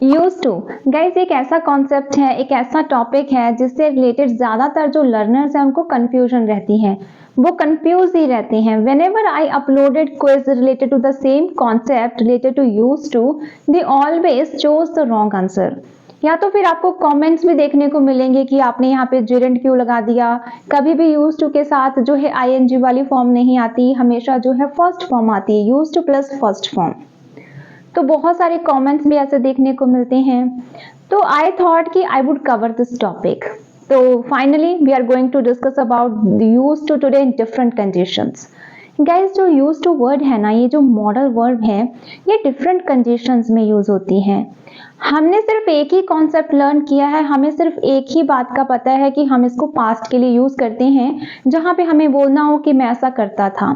Use to guys एक ऐसा concept है, एक ऐसा टॉपिक है जिससे रिलेटेड ज्यादातर जो लर्नर्स हैं उनको कंफ्यूजन रहती है, वो कंफ्यूज ही रहते हैं। Whenever I uploaded quiz related to the same concept related to use to, they always chose the wrong answer. या तो फिर आपको कमेंट्स भी देखने को मिलेंगे कि आपने यहाँ पे जेरेंट क्यों लगा दिया। कभी भी यूज टू के साथ जो है आईएनजी वाली फॉर्म नहीं आती, हमेशा जो है फर्स्ट फॉर्म आती है, use to plus first form. तो बहुत सारे कमेंट्स भी ऐसे देखने को मिलते हैं। तो आई थॉट कि I would cover this topic. तो finally we are going to discuss about use to today in different conditions. Guys जो यूज टू वर्ड है ना, ये जो मॉडल वर्ब है, ये डिफरेंट कंडीशंस में यूज होती हैं। हमने सिर्फ एक ही कॉन्सेप्ट लर्न किया है, हमें सिर्फ एक ही बात का पता है कि हम इसको पास्ट के लिए यूज करते हैं, जहां पे हमें बोलना हो कि मैं ऐसा करता था।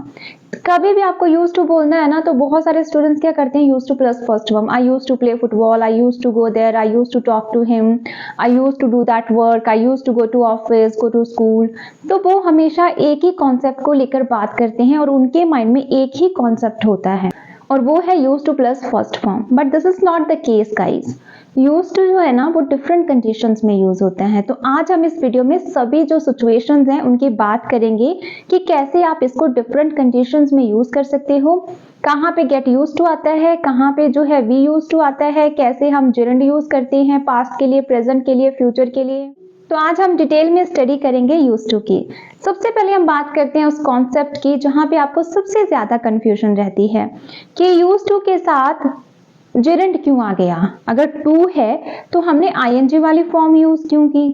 कभी भी आपको यूज टू बोलना है ना, तो बहुत सारे स्टूडेंट्स क्या करते हैं, use to plus first form. I use to play football, I use to go there, I use to talk to him, I use to do that work, I use to go to office, go to school. तो वो हमेशा एक ही concept को लेकर बात करते हैं और उनके माइंड में एक ही कॉन्सेप्ट होता है और वो है use to plus first form. But this is not the case guys. Use to जो है ना, वो डिफरेंट कंडीशंस में यूज होते हैं। तो आज हम इस वीडियो में सभी जो सिचुएशंस हैं उनकी बात करेंगे कि कैसे आप इसको डिफरेंट कंडीशंस में यूज कर सकते हो, कहाँ पे गेट यूज टू आता है, कहाँ पे जो है वी यूज टू आता है, कैसे हम जेरेंट यूज करते हैं पास्ट के लिए, प्रेजेंट के लिए, फ्यूचर के लिए। तो आज हम डिटेल में स्टडी करेंगे यूज टू की। सबसे पहले हम बात करते हैं उस कॉन्सेप्ट की जहां पे आपको सबसे ज्यादा कंफ्यूजन रहती है कि यूज टू के साथ जेरेंट क्यों आ गया। अगर टू है तो हमने आईएनजी वाली फॉर्म यूज क्यों की।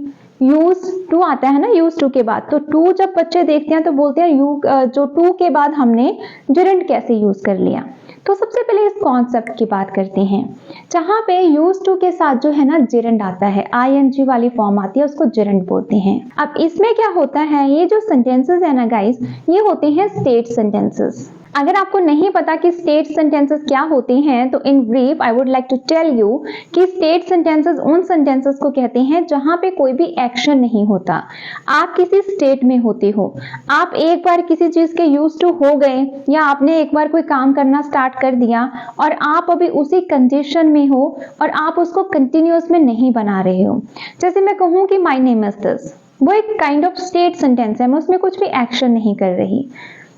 यूज टू आता है ना यूज टू के बाद, तो टू जब बच्चे देखते हैं तो बोलते हैं यू जो टू के बाद हमने जेरेंट कैसे यूज कर लिया। तो सबसे पहले इस कॉन्सेप्ट की बात करते हैं जहां पे यूज टू के साथ जो है ना जेरेंट आता है, आईएनजी वाली फॉर्म आती है, उसको जेरेंट बोलते हैं। अब इसमें क्या होता है, ये जो सेंटेंसेस है ना गाइस, ये होते हैं स्टेट सेंटेंसेस। अगर आपको नहीं पता कि स्टेट सेंटेंसेस क्या होते हैं, तो in brief I would like to tell you कि स्टेट सेंटेंसेस उन सेंटेंसेस को कहते हैं जहां पे कोई भी एक्शन नहीं होता। आप किसी स्टेट में होते हो, आप एक बार किसी चीज के यूज टू हो गए या आपने एक बार कोई काम करना स्टार्ट कर दिया और आप अभी उसी कंडीशन में हो और आप उसको कंटिन्यूअस में नहीं बना रहे हो। जैसे मैं कहूँ कि माई नेम इज दिस, वो एक काइंड ऑफ स्टेट सेंटेंस है, मैं उसमें कुछ भी एक्शन नहीं कर रही।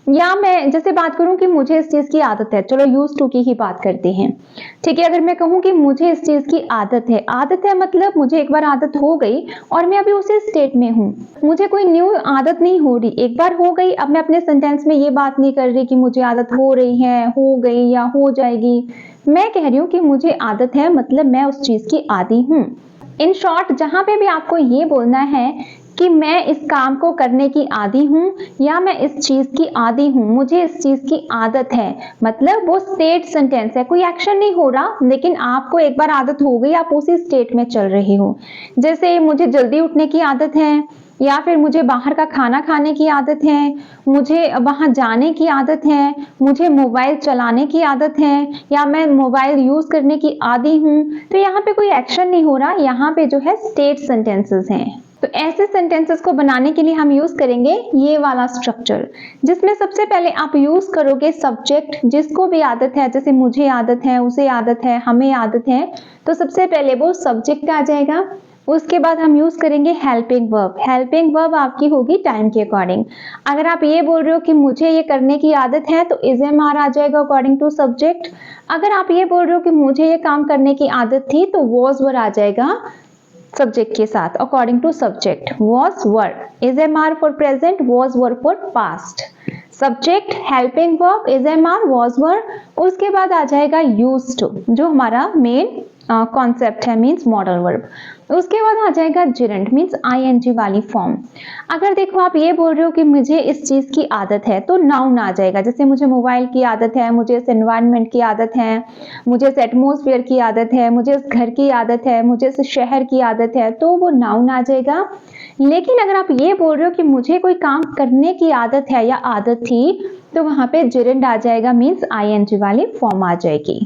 या मैं जैसे बात करूं कि मुझे इस चीज की आदत है, चलो यूज टू की ही बात करते हैं, ठीक है। अगर मैं कहूं कि मुझे इस चीज की आदत है मतलब मुझे एक बार आदत हो गई और मैं अभी उसी स्टेट में हूं, मुझे कोई न्यू आदत नहीं हो रही, एक बार हो गई। अब मैं अपने सेंटेंस में ये बात नहीं कर रही कि मुझे आदत हो रही है, हो गई या हो जाएगी। मैं कह रही हूँ कि मुझे आदत है, मतलब मैं उस चीज की आदी हूँ। इन शॉर्ट, जहां पे भी आपको ये बोलना है कि मैं इस काम को करने की आदी हूँ या मैं इस चीज की आदी हूँ, मुझे इस चीज की आदत है, मतलब वो स्टेट सेंटेंस है। कोई एक्शन नहीं हो रहा लेकिन आपको एक बार आदत हो गई, आप उसी स्टेट में चल रहे हो। जैसे मुझे जल्दी उठने की आदत है, या फिर मुझे बाहर का खाना खाने की आदत है, मुझे वहां जाने की आदत है, मुझे मोबाइल चलाने की आदत है, या मैं मोबाइल यूज करने की आदी हूँ। तो यहाँ पे कोई एक्शन नहीं हो रहा, यहाँ पे जो है स्टेट सेंटेंसेस हैं। तो ऐसे सेंटेंसेस को बनाने के लिए हम यूज करेंगे ये वाला स्ट्रक्चर, जिसमें सबसे पहले आप यूज करोगे सब्जेक्ट, जिसको भी आदत है, जैसे मुझे आदत है, उसे आदत है, हमें आदत है, तो सबसे पहले वो सब्जेक्ट आ जाएगा। उसके बाद हम यूज करेंगे हेल्पिंग वर्ब। हेल्पिंग वर्ब आपकी होगी टाइम के अकॉर्डिंग। अगर आप ये बोल रहे हो कि मुझे ये करने की आदत है, तो इज एम आर आ जाएगा अकॉर्डिंग टू सब्जेक्ट। अगर आप ये बोल रहे हो कि मुझे ये काम करने की आदत थी, तो वॉज वर आ जाएगा सब्जेक्ट के साथ according to subject. Was were, is am are for present, was were for past. Subject, helping verb, is am are, was were. उसके बाद आ जाएगा यूज टू, जो हमारा मेन कॉन्सेप्ट है, मीन्स मॉडल वर्ब। उसके बाद आ जाएगा जेरेंट, मीन्स आईएनजी वाली फॉर्म। अगर देखो आप ये बोल रहे हो कि मुझे इस चीज की आदत है, तो नाउन आ जाएगा। जैसे मुझे मोबाइल की आदत है, मुझे इस एनवायरनमेंट की आदत है, मुझे इस एटमोसफियर की आदत है, मुझे इस घर की आदत है, मुझे इस शहर की आदत है, तो वो नाउन आ जाएगा। लेकिन अगर आप ये बोल रहे हो कि मुझे कोई काम करने की आदत है या आदत थी, तो वहां पे जेरेंट आ जाएगा, मीन्स आईएनजी वाली फॉर्म आ जाएगी।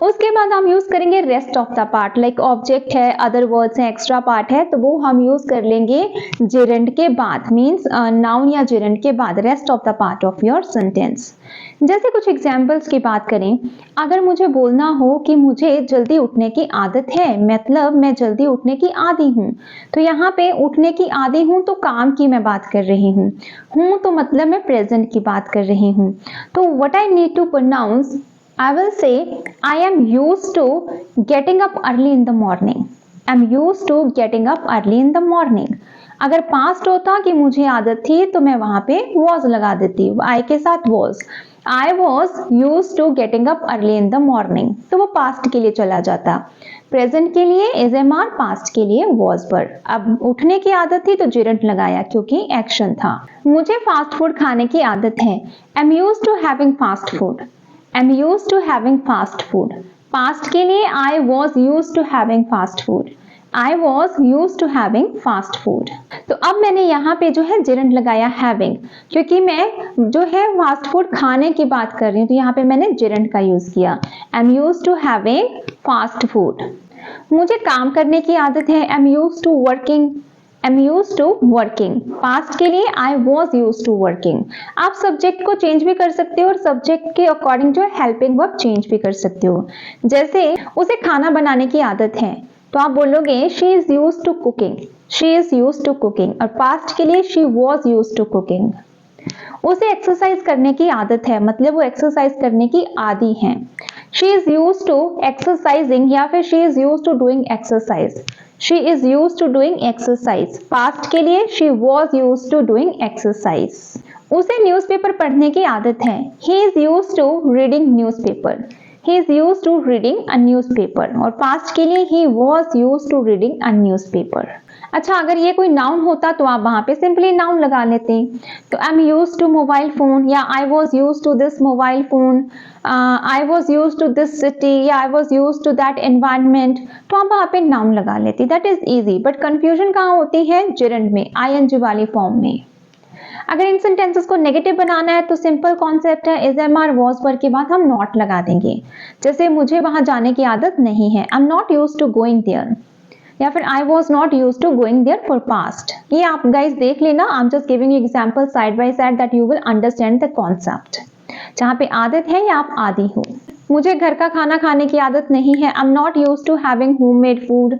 उसके बाद हम यूज करेंगे rest of the part, like object है, अदर वर्ड्स हैं, में एक्स्ट्रा पार्ट है तो वो हम यूज कर लेंगे जेरेंड के बाद, मीन्स नाउन या जेरेंड के बाद rest of the part of your sentence. जैसे कुछ एग्जाम्पल्स की बात करें, अगर मुझे बोलना हो कि मुझे जल्दी उठने की आदत है, मतलब मैं जल्दी उठने की आदी हूँ, तो यहाँ पे उठने की आदी हूँ तो काम की मैं बात कर रही हूँ, तो मतलब मैं प्रेजेंट की बात कर रही हूँ। तो what I need to pronounce, I will say I am used to getting up early in the morning. I'm used to getting up early in the morning. अगर पास्ट होता कि मुझे आदत थी तो मैं वहां पे was लगा देती, I के साथ was. I was used to getting up early in the morning. तो वो पास्ट के लिए चला जाता। प्रेजेंट के लिए is MR, पास्ट के लिए was पर। अब उठने की आदत थी तो gerund लगाया क्योंकि एक्शन था। मुझे फास्ट फूड खाने की आदत है। I'm used to having fast food. I'm used to having fast food. Past के लिए I was used to having fast food. I was used to having fast food. तो अब मैंने यहाँ पे जो है gerund लगाया having, क्योंकि मैं जो है फास्ट फूड खाने की बात कर रही हूँ तो यहाँ पे मैंने gerund का यूज किया। I'm used to having fast food. मुझे काम करने की आदत है। I'm used to working. I'm used to working. Past के लिए I was used to working. आप सब्जेक्ट को चेंज भी कर सकते हो और सब्जेक्ट के अकॉर्डिंग जो है हेल्पिंग वर्ब चेंज भी कर सकते हो। जैसे उसे खाना बनाने की आदत है तो आप बोलोगे she is used to cooking. She is used to cooking. और पास्ट के लिए she was used to cooking. उसे एक्सरसाइज करने की आदत है, मतलब वो एक्सरसाइज करने की आदी है। She is used to exercising या फिर she is used to doing exercise. She is used to doing exercise. Past के लिए she was used to doing exercise. उसे न्यूज़पेपर पढ़ने की आदत है। He is used to reading newspaper. He is used to reading a newspaper. और past के लिए he was used to reading a newspaper. अच्छा, अगर ये कोई नाउन होता तो आप वहां पे सिंपली नाउन लगा लेते। तो I am used to mobile phone या I was used to this mobile phone, I was used to this city या I was used to that environment, तो आप वहां पे नाउन लगा लेती। That is easy. But confusion कहाँ होती है? जेरेंड में, आईएनजी वाली फॉर्म में। अगर इन सेंटेंसेस को नेगेटिव बनाना है तो सिंपल कॉन्सेप्ट है, इज एम आर वॉज पर के बाद हम नॉट लगा देंगे। जैसे मुझे वहां जाने की आदत नहीं है, I am not used to going there, या फिर I was not used to going there for past। ये आप गाइस देख लेना, आई am just giving example side by side that you will understand the concept. जहाँ पे आदत है या आप आदी हो। मुझे घर का खाना खाने की आदत नहीं है, I am not used to having homemade food,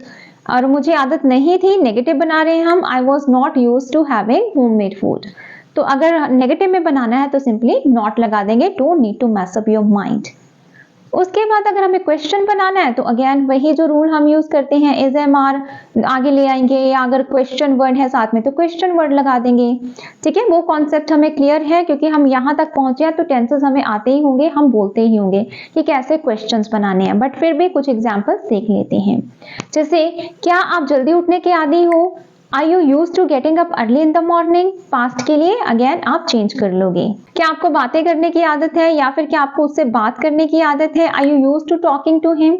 और मुझे आदत नहीं थी, नेगेटिव बना रहे हैं हम, I was not used to having homemade food। तो अगर नेगेटिव में बनाना है तो सिंपली नॉट लगा देंगे, don't need to mess up your mind. उसके बाद अगर हमें क्वेश्चन बनाना है तो अगेन वही जो रूल हम यूज करते हैं, इज एम आर आगे ले आएंगे, या अगर क्वेश्चन वर्ड है साथ में तो क्वेश्चन वर्ड लगा देंगे। ठीक है, वो कॉन्सेप्ट हमें क्लियर है क्योंकि हम यहाँ तक पहुंचे हैं तो टेंसेस हमें आते ही होंगे, हम बोलते ही होंगे कि कैसे क्वेश्चंस बनाने हैं। बट फिर भी कुछ एग्जाम्पल्स देख लेते हैं। जैसे, क्या आप जल्दी उठने के आदी हो? Are you used to getting up early in the morning? Past के लिए अगेन आप चेंज कर लोगे। क्या आपको बातें करने की आदत है या फिर क्या आपको उससे बात करने की आदत है? Are you used to talking to him?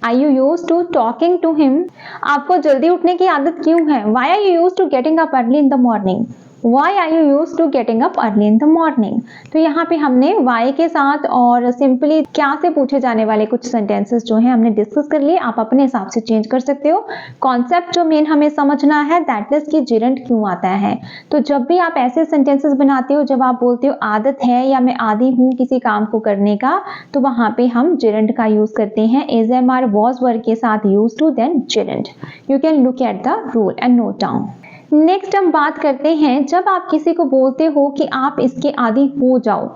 Are you used to talking to him? आपको जल्दी उठने की आदत क्यों है? Why are you used to getting up early in the morning? Why are you used to getting up early in the morning? तो यहाँ पे हमने why के साथ और सिंपली क्या से पूछे जाने वाले कुछ सेंटेंसेस जो हैं हमने डिस्कस कर लिए। आप अपने हिसाब से चेंज कर सकते हो। कॉन्सेप्ट जो मेन हमें समझना है दैट इज कि जेरेंड क्यों आता है। तो जब भी आप ऐसे सेंटेंसेस बनाते हो, जब आप बोलते हो आदत है या मैं आदी हूँ किसी काम को करने का, तो वहाँ पे हम जेरेंड का यूज करते हैं। इज एम आर वॉज वर्ग के साथ use to then gerund. You can look at the rule and note down. Next हम बात करते हैं, जब आप किसी को बोलते हो कि आप इसके आदी हो जाओ।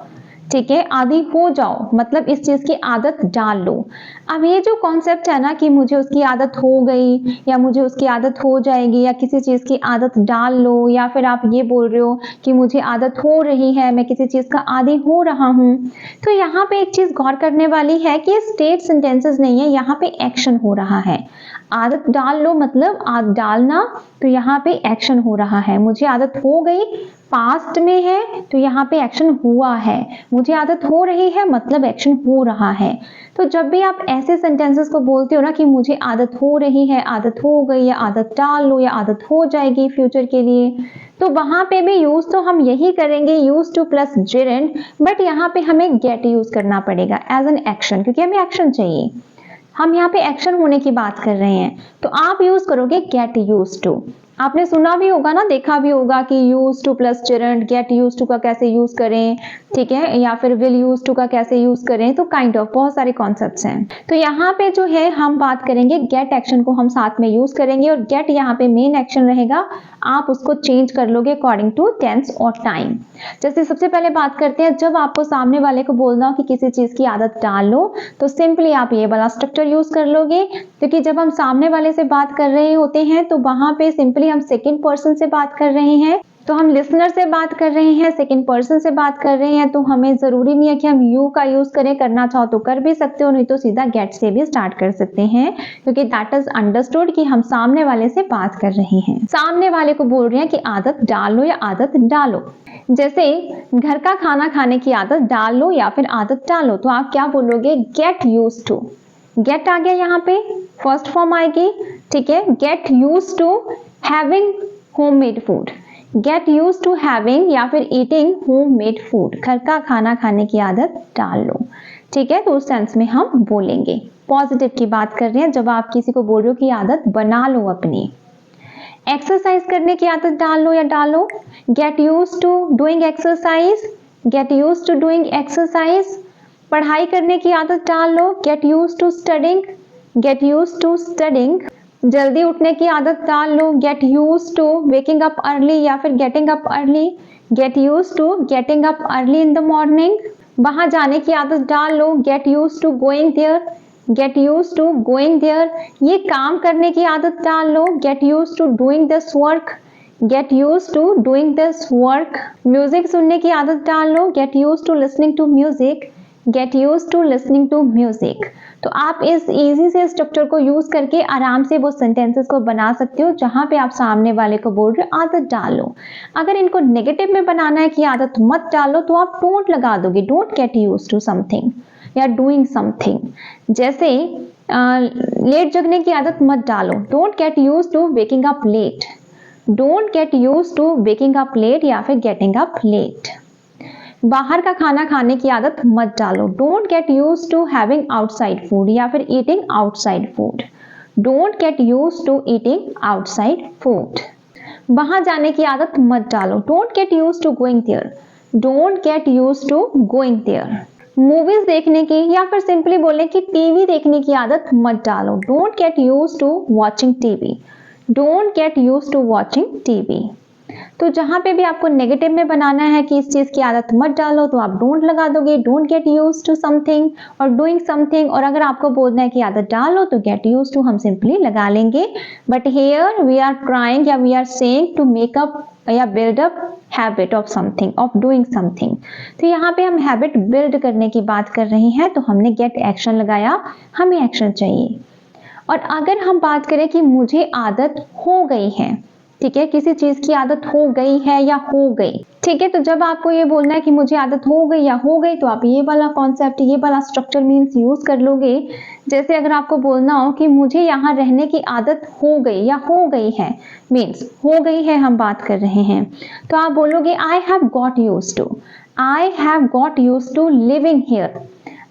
ठीक है, आदी हो जाओ मतलब इस चीज की आदत डाल लो। अब ये जो कॉन्सेप्ट है ना कि मुझे उसकी आदत हो गई या मुझे उसकी आदत हो जाएगी या किसी चीज की आदत डाल लो, या फिर आप ये बोल रहे हो कि मुझे आदत हो रही है, मैं किसी चीज का आदी हो रहा हूं। तो यहाँ पे एक चीज गौर करने वाली है कि ये स्टेट सेंटेंसेस नहीं है, यहाँ पे एक्शन हो रहा है। आदत डाल लो मतलब डालना, तो यहाँ पे एक्शन हो रहा है। मुझे आदत हो गई पास्ट में है तो यहाँ पे एक्शन हुआ है। मुझे आदत हो रही है मतलब एक्शन हो रहा है। तो जब भी आप ऐसे सेंटेंसेस को बोलते हो ना कि मुझे आदत हो रही है, आदत हो गई, या आदत डाल लो, या आदत हो जाएगी फ्यूचर के लिए, तो वहां पे भी यूज तो हम यही करेंगे, use to plus gerund, but यहाँ पे हमें गेट यूज करना पड़ेगा एज एन एक्शन, क्योंकि हमें एक्शन चाहिए। हम यहाँ पे एक्शन होने की बात कर रहे हैं, तो आप यूज करोगे गेट यूज्ड टू। आपने सुना भी होगा ना, देखा भी होगा कि use to plus gerund, get use to का कैसे यूज करें, ठीक है, या फिर विल यूज टू का कैसे यूज करें। तो काइंड ऑफ बहुत सारे कॉन्सेप्ट्स हैं। तो यहाँ पे जो है हम बात करेंगे गेट एक्शन को हम साथ में यूज करेंगे, और गेट यहाँ पे मेन एक्शन रहेगा, आप उसको चेंज कर लोगे अकॉर्डिंग टू टेंस और टाइम। जैसे सबसे पहले बात करते हैं, जब आपको सामने वाले को बोलना हो कि किसी चीज की आदत डाल लो, तो सिंपली आप ये वाला स्ट्रक्चर यूज कर लोगे, क्योंकि जब हम सामने वाले से बात कर रहे होते हैं तो वहां पे सिंपली हम सेकंड पर्सन से बात कर रहे हैं, तो हम लिसनर से बात कर रहे हैं, सेकंड पर्सन से बात कर रहे हैं, तो हमें जरूरी नहीं है कि हम यू का यूज करें। करना चाहो तो कर भी सकते हो, नहीं तो सीधा गेट से भी स्टार्ट कर सकते हैं, क्योंकि दैट इज अंडरस्टूड कि हम सामने वाले से बात कर रहे हैं। सामने वाले को बोल रहे हैं कि आदत डाल लो या आदत डालो। जैसे घर का खाना खाने की आदत डाल लो या फिर आदत डालो, तो आप क्या बोलोगे? Get used to. गेट आ गया यहाँ पे, फर्स्ट फॉर्म आएगी, ठीक है। Get used to having homemade food. Get used to having या फिर ईटिंग होममेड फूड। घर का खाना खाने की आदत डाल लो, ठीक है। तो उस सेंस में हम बोलेंगे। पॉजिटिव की बात कर रहे हैं, जब आप किसी को बोल रहे हो कि आदत बना लो अपनी। एक्सरसाइज करने की आदत डाल लो या डालो। Get used to doing exercise. Get used to doing exercise. पढ़ाई करने की आदत डाल लो। Get used to studying. Get used to studying. जल्दी उठने की आदत डाल लो। Get used to waking up early या फिर getting up early. Get used to getting up early in the morning. वहां जाने की आदत डाल लो। Get used to going there. Get used to going there. ये काम करने की आदत डाल लो। Get used to doing this work. Get used to doing this work. Music सुनने की आदत डाल लो। Get used to listening to music. Get used to listening to music. तो आप इस इजी से स्ट्रक्चर को यूज करके आराम से वो सेंटेंसेस को बना सकते हो, जहां पे आप सामने वाले को बोल रहे हो आदत डालो। अगर इनको नेगेटिव में बनाना है कि आदत मत डालो, तो आप डोंट लगा दोगे, don't get used to something या डूइंग समथिंग। जैसे लेट जगने की आदत मत डालो। Don't get used to waking up late. Don't get used to waking up late या फिर गेटिंग अप लेट। बाहर का खाना खाने की आदत मत डालो। Don't get used to having outside food या फिर eating outside food. Don't get used to eating outside food. वहां जाने की आदत मत डालो। Don't get used to going there. Don't get used to going there. Movies देखने की या फिर सिंपली बोले कि टीवी देखने की आदत मत डालो। Don't get used to watching TV. Don't get used to watching TV. तो जहां पे भी आपको नेगेटिव में बनाना है कि इस चीज की आदत मत डालो, तो आप डोंट लगा दोगे। Don't get used to something और डूइंग समथिंग। और अगर आपको बोलना है कि आदत डालो, तो गेट यूज्ड टू हम सिंपली लगा लेंगे। But here we are trying या we are saying to make up या build up habit of something, of doing something. तो यहाँ पे हम हैबिट बिल्ड करने की बात कर रहे हैं, तो हमने गेट एक्शन लगाया, हमें एक्शन चाहिए। और अगर हम बात करें कि मुझे आदत हो गई है, ठीक है, किसी चीज की आदत हो गई है या हो गई, ठीक है, तो जब आपको ये बोलना है कि मुझे आदत हो गई या हो गई, तो आप ये वाला कॉन्सेप्ट, ये वाला स्ट्रक्चर मीन्स यूज कर लोगे। जैसे अगर आपको बोलना हो कि मुझे यहाँ रहने की आदत हो गई या हो गई है, मीन्स हो गई है हम बात कर रहे हैं, तो आप बोलोगे I have got used to. I have got used to living here.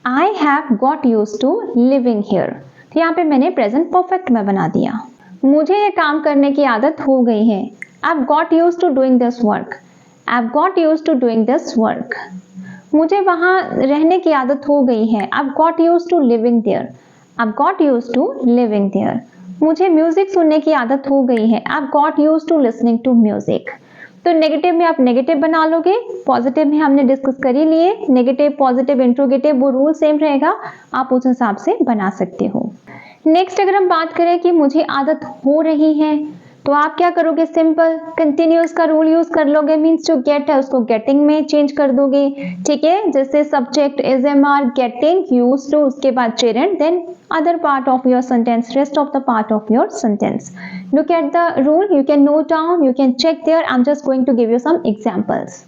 I have got used to living here. तो यहाँ पे मैंने प्रेजेंट परफेक्ट में बना दिया। मुझे ये काम करने की आदत हो गई है। I've got used to doing this work. I've got used to doing this work. मुझे वहाँ रहने की आदत हो गई है। I've got used to living there. I've got used to living there. मुझे म्यूजिक सुनने की आदत हो गई है। I've got used to listening to music. तो नेगेटिव में आप नेगेटिव बना लोगे, पॉजिटिव में हमने डिस्कस कर ही लिए। नेगेटिव, पॉजिटिव, इंट्रोगेटिव वो रूल सेम रहेगा, आप उस हिसाब से बना सकते हो। नेक्स्ट अगर हम बात करें कि मुझे आदत हो रही है, तो आप क्या करोगे? सिंपल कंटिन्यूअस का रूल यूज कर लोगे। मीन्स जो गेट है उसको गेटिंग में चेंज कर दोगे, ठीक है। जैसे subject is am are getting used to, उसके बाद gerund, then other part of your sentence, rest of the part of your sentence. Look at the rule, you can note down, you can check there. I am just going to give you some examples.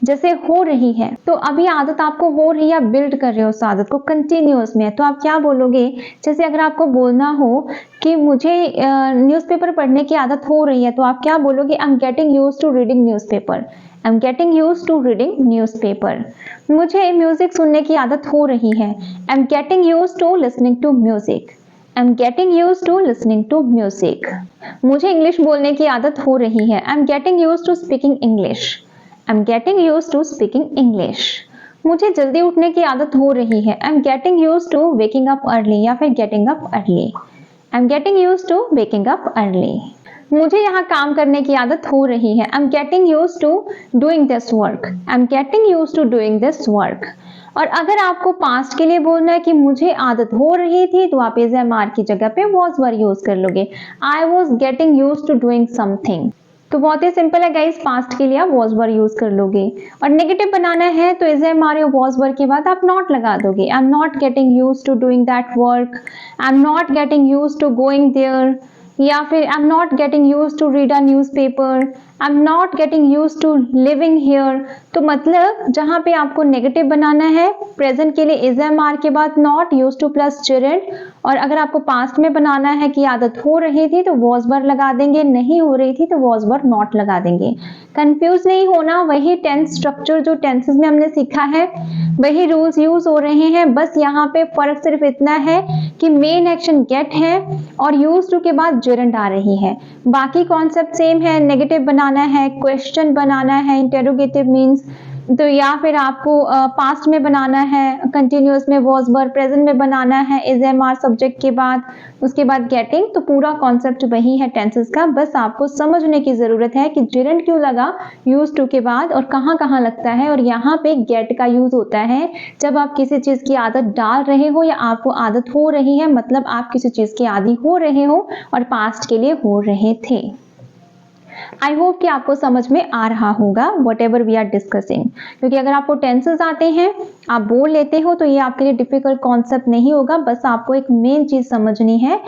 जैसे हो रही है, तो अभी आदत आपको हो रही है, बिल्ड कर रहे हो उस आदत को कंटिन्यूअस में, तो आप क्या बोलोगे? जैसे अगर आपको बोलना हो कि मुझे न्यूज़पेपर पढ़ने की आदत हो रही है, तो आप क्या बोलोगे? I am getting used to reading newspaper. I am getting used to reading newspaper. मुझे म्यूजिक सुनने की आदत हो रही है। I am getting used to listening to music. I am getting used to listening to music. मुझे English बोलने की आदत हो रही है। I am getting used to speaking English. I am getting used to speaking English. मुझे जल्दी उठने की आदत हो रही है। I am getting used to waking up early या फिर getting up early. I am getting used to waking up early. मुझे यहाँ काम करने की आदत हो रही है। I am getting used to doing this work. I am getting used to doing this work. और अगर आपको पास्ट के लिए बोलना है कि मुझे आदत हो रही थी, तो आप इज एम आर की जगह पे वॉज वर यूज कर लोगे। I was getting used to doing something. तो बहुत ही सिंपल है गाइस, पास्ट के लिए आप वॉज वर यूज कर लोगे। और नेगेटिव बनाना है तो इज एम आर या वॉज वर के बाद आप नॉट लगा दोगे। I am not getting used to doing that work. I am not getting used to going there. या फिर I am not getting used to read a newspaper. I am not getting used to living here. तो मतलब जहां पे आपको negative बनाना है, present के लिए इज एम आर के बाद not, used two plus Geraint. और अगर आपको पास्ट में बनाना है कि आदत हो रही थी तो वॉज वर लगा देंगे, नहीं हो रही थी तो वॉज वर नॉट लगा देंगे। कंफ्यूज नहीं होना, वही टेंस स्ट्रक्चर जो टेंसेस में हमने सीखा है वही रूल्स यूज हो रहे हैं। बस यहाँ पे फर्क सिर्फ इतना है कि मेन एक्शन गेट है और यूज टू के बाद जेरेंट आ रही है। बाकी कॉन्सेप्ट सेम है। नेगेटिव बनाना है, क्वेश्चन बनाना है, इंटेरोगेटिव मीन्स, तो या फिर आपको पास्ट में बनाना है, कंटिन्यूअस में वॉज वर, प्रेजेंट में बनाना है इज एम आर सब्जेक्ट के बाद, उसके बाद गेटिंग। तो पूरा कॉन्सेप्ट वही है टेंसेस का। बस आपको समझने की जरूरत है कि जेरेंट क्यों लगा यूज टू के बाद और कहाँ कहाँ लगता है। और यहाँ पे गेट का यूज होता है जब आप किसी चीज की आदत डाल रहे हो या आपको आदत हो रही है, मतलब आप किसी चीज के आदी हो रहे हो और पास्ट के लिए हो रहे थे। आई होप कि आपको समझ में आ रहा होगा whatever we are discussing, क्योंकि अगर आपको टेंसेस आते हैं, आप बोल लेते हो, तो ये आपके लिए डिफिकल्ट कॉन्सेप्ट नहीं होगा। बस आपको एक मेन चीज समझनी है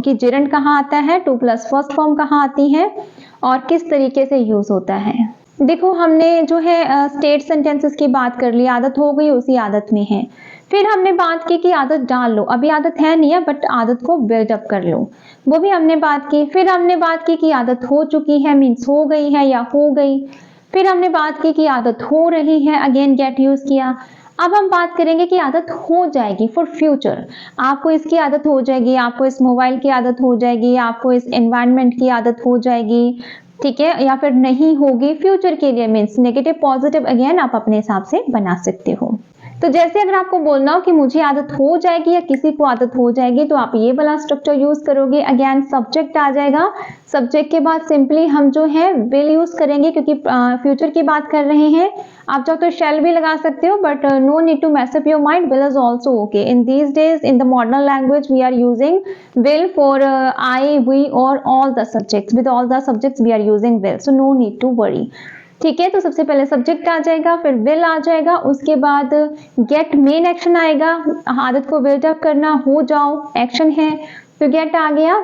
कि जेरेंट कहाँ आता है, टू प्लस फर्स्ट फॉर्म कहाँ आती है और किस तरीके से यूज होता है। देखो हमने जो है स्टेट सेंटेंसेस की बात कर ली, आदत हो गई उसी आदत में है। फिर हमने बात की कि आदत डाल लो, अभी आदत है नहीं है बट आदत को बिल्डअप कर लो, वो भी हमने बात की। फिर हमने बात की कि आदत हो चुकी है मीन्स हो गई है या हो गई। फिर हमने बात की कि आदत हो रही है, अगेन गेट यूज किया। अब हम बात करेंगे कि आदत हो जाएगी फॉर फ्यूचर। आपको इसकी आदत हो जाएगी, आपको इस मोबाइल की आदत हो जाएगी, आपको इस एनवायरनमेंट की आदत हो जाएगी, ठीक है, या फिर नहीं होगी। फ्यूचर के लिए मीन्स नेगेटिव पॉजिटिव अगेन आप अपने हिसाब से बना सकते हो। तो जैसे अगर आपको बोलना हो कि मुझे आदत हो जाएगी या किसी को आदत हो जाएगी, तो आप ये वाला स्ट्रक्चर यूज करोगे। अगेन सब्जेक्ट आ जाएगा, सब्जेक्ट के बाद सिंपली हम जो है विल यूज करेंगे क्योंकि फ्यूचर की बात कर रहे हैं। आप चाहो तो शेल भी लगा सकते हो but no need to mess up your mind, will is also okay. In these days in the modern language we are using will for I, we और all the subjects. With all the subjects we are using will, so no need to worry, ठीक है। तो सबसे पहले subject आ जाएगा, फिर will आ जाएगा, उसके बाद गेट मेन एक्शन आएगा, आदत को बिल्डअप करना, हो जाओ एक्शन है, तो गेट आ गया,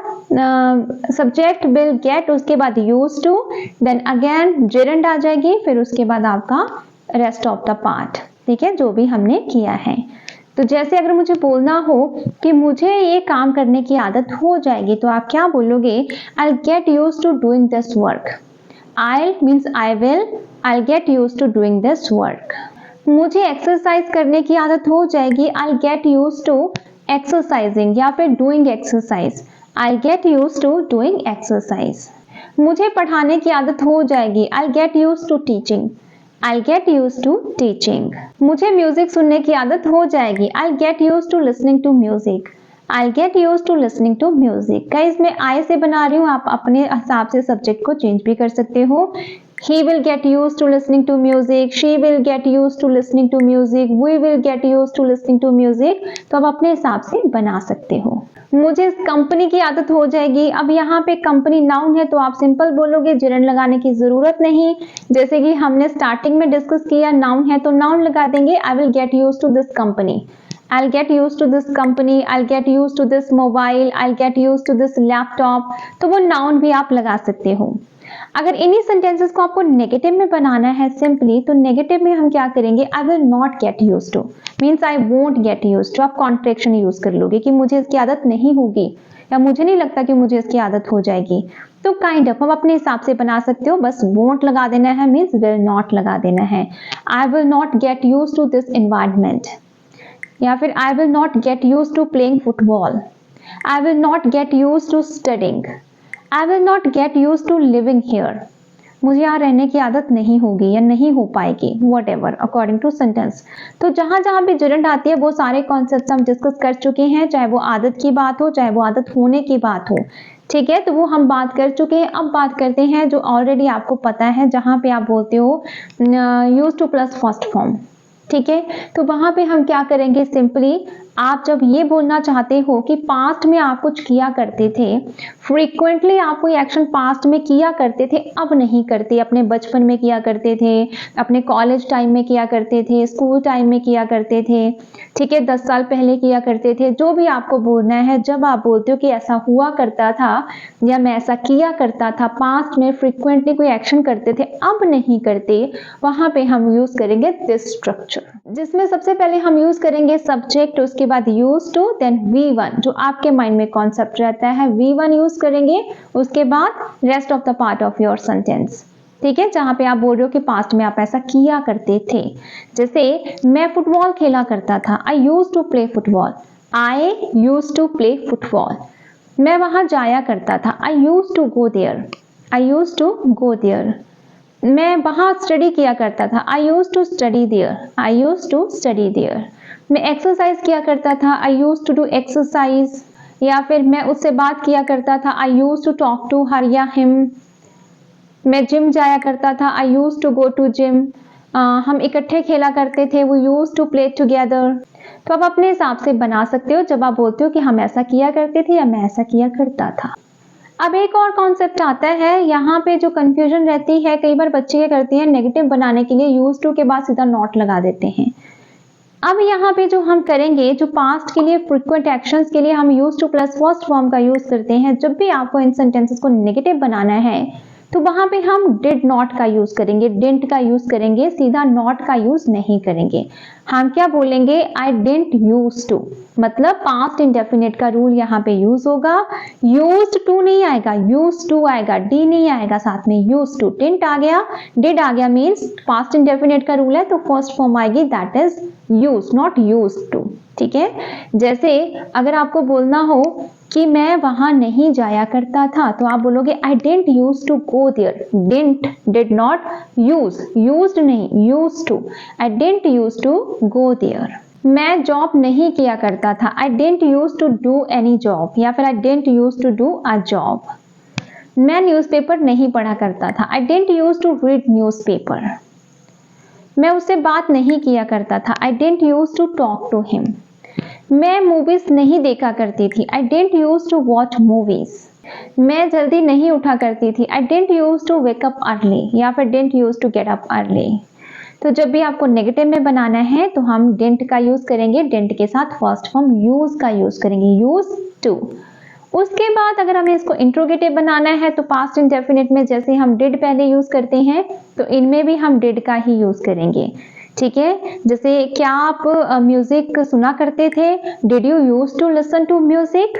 सब्जेक्ट विल गेट, उसके बाद use to, then again gerund आ जाएगी, फिर उसके बाद आपका रेस्ट ऑफ द पार्ट, ठीक है, जो भी हमने किया है। तो जैसे अगर मुझे बोलना हो कि मुझे ये काम करने की आदत हो जाएगी, तो आप क्या बोलोगे, I will get used to doing this work. I'll means I will, I'll get used to doing this work. मुझे एक्सरसाइज करने की आदत हो जाएगी, I'll get used to exercising या फिर doing exercise. I'll get used to doing exercise. मुझे पढ़ाने की आदत हो जाएगी, I'll get used to teaching. I'll get used to teaching. मुझे म्यूजिक सुनने की आदत हो जाएगी, I'll get used to listening to music. I'll get used to listening to music. Guys मैं I से बना रही हूँ, आप अपने हिसाब से सब्जेक्ट को चेंज भी कर सकते हो। He will get used to listening to music. She will get used to listening to music. We will get used to listening to music. तो आप अपने हिसाब से बना सकते हो। मुझे कंपनी की आदत हो जाएगी, अब यहाँ पे कंपनी नाउन है तो आप सिंपल बोलोगे, जेरेंट लगाने की जरूरत नहीं। जैसे कि हमने स्टार्टिंग में डिस्कस किया, नाउन है तो नाउन लगा देंगे, I will get used to this company. I'll get used to this company, I'll get used to this mobile, I'll get used to this laptop. तो वो नाउन भी आप लगा सकते हो। अगर इन्हीं सेंटेंसेस को आपको नेगेटिव में बनाना है सिंपली, तो नेगेटिव में हम क्या करेंगे, I will not get use to means I won't get use to. आप कॉन्ट्रैक्शन यूज कर लोगे कि मुझे इसकी आदत नहीं होगी या मुझे नहीं लगता कि मुझे इसकी आदत हो जाएगी। तो काइंड ऑफ हम अपने हिसाब से बना सकते हो, बस वोंट लगा देना है मीन्स विल नॉट लगा देना है। I will not get use to this environment, या फिर I will not get use to playing football, I will not get use to studying, I will not get use to living here, मुझे यहाँ रहने की आदत नहीं होगी या नहीं हो पाएगी, whatever according to sentence. तो जहां जहां भी जुड़न आती है वो सारे कॉन्सेप्ट हम डिस्कस कर चुके हैं, चाहे वो आदत की बात हो चाहे वो आदत होने की बात हो, ठीक है। तो वो हम बात कर चुके हैं। अब बात करते हैं जो ऑलरेडी आपको पता है, जहां पे आप बोलते हो use to plus first form, ठीक है। तो वहां पे हम क्या करेंगे, सिंपली आप जब ये बोलना चाहते हो कि पास्ट में आप कुछ किया करते थे, फ्रीक्वेंटली आप कोई एक्शन पास्ट में किया करते थे, अब नहीं करते, अपने बचपन में किया करते थे, अपने कॉलेज टाइम में किया करते थे, स्कूल टाइम में किया करते थे, ठीक है, 10 साल पहले किया करते थे, जो भी आपको बोलना है। जब आप बोलते हो कि ऐसा हुआ करता था या मैं ऐसा किया करता था, पास्ट में फ्रीक्वेंटली कोई एक्शन करते थे, अब नहीं करते, वहां पे हम यूज करेंगे दिस स्ट्रक्चर, जिसमें सबसे पहले हम यूज करेंगे सब्जेक्ट, उसके बाद यूज टू, देन V1, जो आपके माइंड में कॉन्सेप्ट रहता है V1 यूज करेंगे, उसके बाद rest of the part of your sentence, ठीक है, जहां पे आप बोल रहे हो कि पास्ट में आप ऐसा किया करते थे। जैसे मैं फुटबॉल खेला करता था, I use to play football, I use to play football. मैं वहां जाया करता था, I use to go there, I use to go there. मैं वहां स्टडी किया करता था, I use to study there, I use to study there. मैं एक्सरसाइज किया करता था, I use to do exercise. या फिर मैं उससे बात किया करता था, I use to talk to her या हिम। मैं जिम जाया करता था, I use to go to gym. हम इकट्ठे खेला करते थे, वो यूज टू प्ले टुगेदर। तो आप अपने हिसाब से बना सकते हो जब आप बोलते हो कि हम ऐसा किया करते थे या मैं ऐसा किया करता था। अब एक और कॉन्सेप्ट आता है, यहाँ पे जो कंफ्यूजन रहती है, कई बार बच्चे क्या करते हैं, नेगेटिव बनाने के लिए यूज टू के बाद सीधा नॉट लगा देते हैं। अब यहाँ पे जो हम करेंगे, जो पास्ट के लिए फ्रीक्वेंट एक्शंस के लिए हम use to plus first form का यूज करते हैं, जब भी आपको इन सेंटेंसेस को नेगेटिव बनाना है तो वहां पे हम डिड नॉट का यूज करेंगे, डिडंट का यूज करेंगे, सीधा नॉट का यूज नहीं करेंगे। हम क्या बोलेंगे, आई डिडंट यूज टू, मतलब पास्ट इंडेफिनिट का रूल यहाँ पे यूज होगा। यूज्ड टू नहीं आएगा, यूज टू आएगा, डी नहीं आएगा साथ में, यूज टू। डिडंट आ गया, डिड आ गया, मीन्स पास्ट इंडेफिनिट का रूल है, तो फर्स्ट फॉर्म आएगी that is use, not used to, ठीक है। जैसे अगर आपको बोलना हो कि मैं वहां नहीं जाया करता था, तो आप बोलोगे I didn't use to go there. Didn't, did not, use, used नहीं, use to, I didn't use to go there. मैं जॉब नहीं किया करता था, I didn't use to do any job, या फिर I didn't use to do a job. मैं newspaper नहीं पढ़ा करता था, I didn't use to read newspaper. मैं उससे बात नहीं किया करता था, I didn't use to talk to him. मैं मूवीज नहीं देखा करती थी, I didn't use to watch movies. मैं जल्दी नहीं उठा करती थी, I didn't use to wake up early, या फिर didn't use to get up early. तो जब भी आपको नेगेटिव में बनाना है तो हम डिडंट का यूज करेंगे, डिडंट के साथ फर्स्ट फॉर्म यूज का यूज करेंगे, यूज टू। उसके बाद अगर हमें इसको इंट्रोगेटिव बनाना है तो पास्ट इंडेफिनिट में जैसे हम डिड पहले यूज करते हैं, तो इनमें भी हम डिड का ही यूज करेंगे, ठीक है। जैसे क्या आप म्यूजिक सुना करते थे, did you use to listen to music,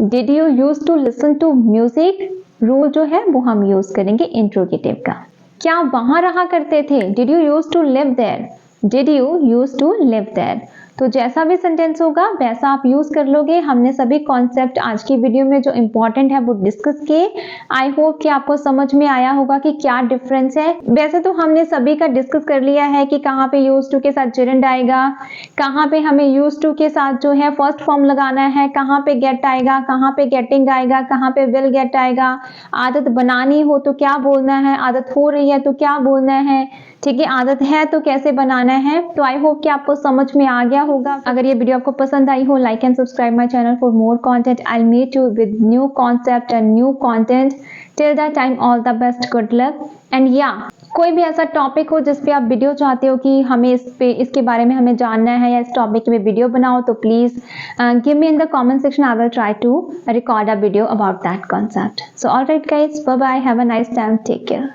did you use to listen to music. Rule जो है वो हम यूज करेंगे इंट्रोगेटिव का। क्या वहां रहा करते थे, did you use to live there, did you use to live there. तो जैसा भी सेंटेंस होगा वैसा आप यूज कर लोगे। हमने सभी कॉन्सेप्ट आज की वीडियो में जो इंपॉर्टेंट है वो डिस्कस किए। आई होप कि आपको समझ में आया होगा कि क्या डिफरेंस है। वैसे तो हमने सभी का डिस्कस कर लिया है कि कहाँ पे यूज टू के साथ जेरेंड आएगा, कहाँ पे हमें यूज टू के साथ जो है फर्स्ट फॉर्म लगाना है, कहाँ पे गेट आएगा, कहाँ पे गेटिंग आएगा, कहाँ पे विल गेट आएगा। आदत बनानी हो तो क्या बोलना है, आदत हो रही है तो क्या बोलना है, ठीक है, आदत है तो कैसे बनाना है। तो आई होप कि आपको समझ में आ गया होगा। अगर ये वीडियो आपको पसंद आई हो, like and subscribe my channel for more content. I will meet you with new concept and new content. Till that time all the best, good luck. And या कोई भी ऐसा टॉपिक हो जिस पे आप वीडियो चाहते हो कि हमें इसके बारे में हमें जानना है या इस टॉपिक में वीडियो बनाओ, तो please give me in the comment section. I will try to record a video about that concept. So alright guys, bye bye, have a nice time, take care.